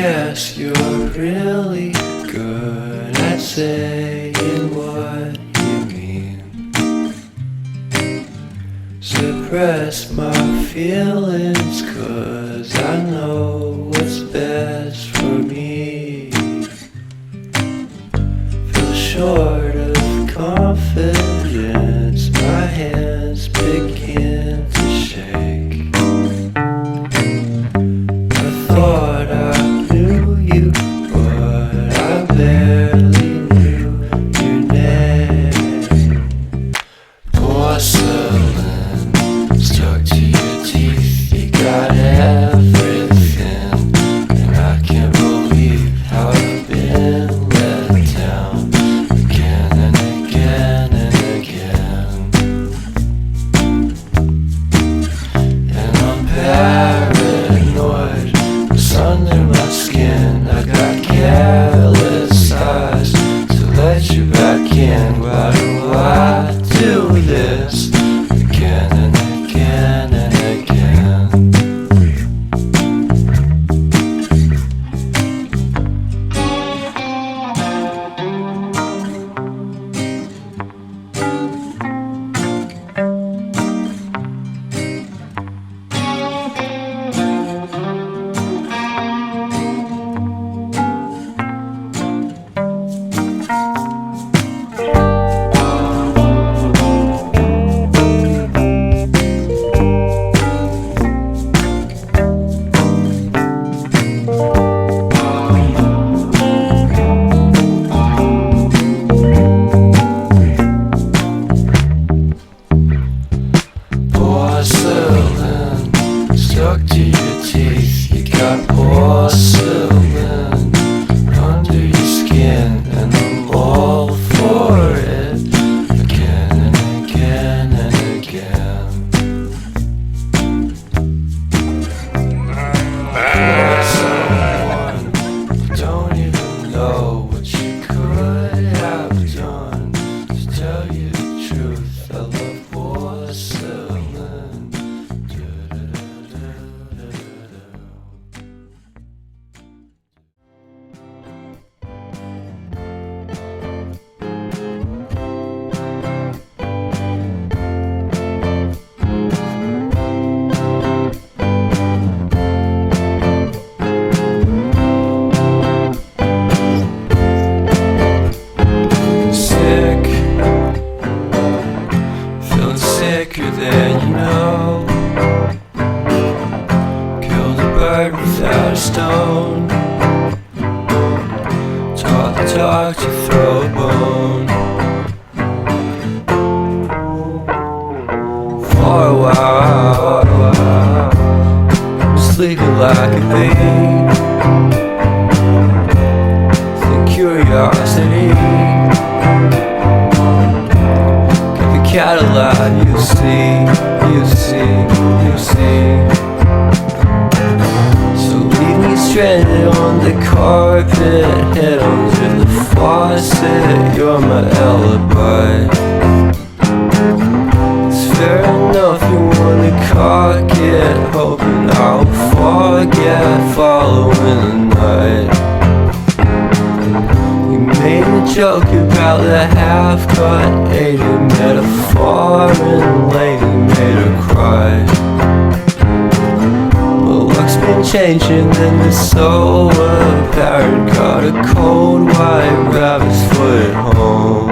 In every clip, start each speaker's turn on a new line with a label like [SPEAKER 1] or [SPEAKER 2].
[SPEAKER 1] guess you're really good at saying what you mean. Suppress my feelings, 'cause I know what's best for me. Feel short of confidence, my hands begin to shake. I thought I knew you, but I barely knew your name. Porcelain stuck to your teeth, you got everything, and I can't believe how I've been let down again and again and again. And I'm paranoid, it's under my skin. I got careless eyes to let you back in. Why do I do this again and again and again? Porcelain stuck to your teeth, you got porcelain under your skin, and I'm all for it again and again and again. For someone who don't even know what you could have done, to tell you the truth, I love porcelain. Sick, feeling sicker than you know. Killed a bird without a stone. Taught the dog to throw a bone. For a while, sleeping like a bee. The curiosity. Cadillac, you see. So leave me stranded on the carpet, head under the faucet, you're my alibi. It's fair enough you wanna cock it, hoping I'll forget following the night. You made a joke about the half-cut Asian metaphor, and lady made her cry. Well, luck's been changing and it's so apparent. Got a cold white rabbit's foot at home.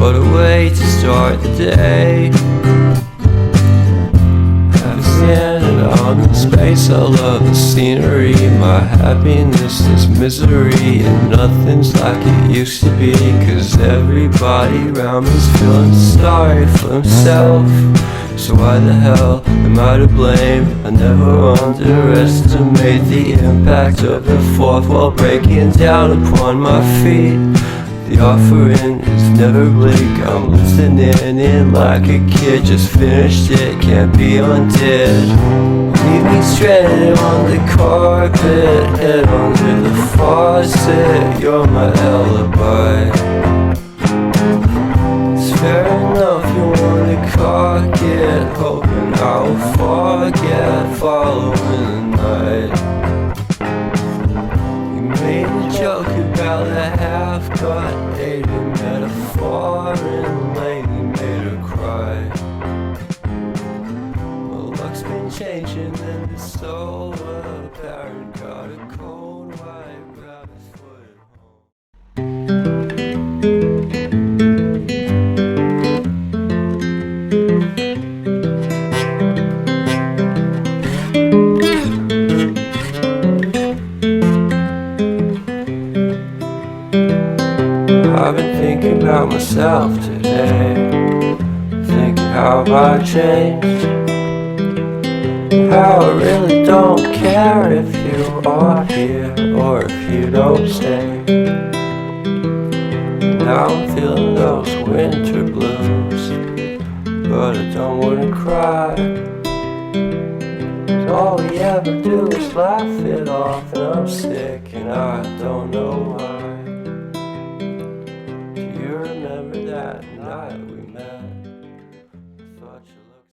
[SPEAKER 1] What a way to start the day. Having standing on in space, I love the scenery. My happiness is misery, and nothing's like it used to be. 'Cause everybody around me's feeling sorry for himself. So why the hell am I to blame? I never underestimate the impact of the fourth wall breaking down upon my feet. The The offering is never bleak. I'm listening in like a kid. Just finished it, can't be undid. Leave me stranded on the carpet, head under the faucet. You're my alibi. It's fair enough, you wanna cock it, hoping I'll forget following the night. You made a joke about a half-cut dated metaphor, and lady made her cry. Well, luck's been changing and it's so apparent. Got a cold white rabbit's foot at home. I've been thinking about myself today, thinking how I changed, how I really don't care if you are here or if you don't stay. Now I'm feeling those winter blues, but I don't wanna cry. 'Cause all we ever do is laugh it off, and I'm sick and I don't know why. Do you remember that night we met? I thought you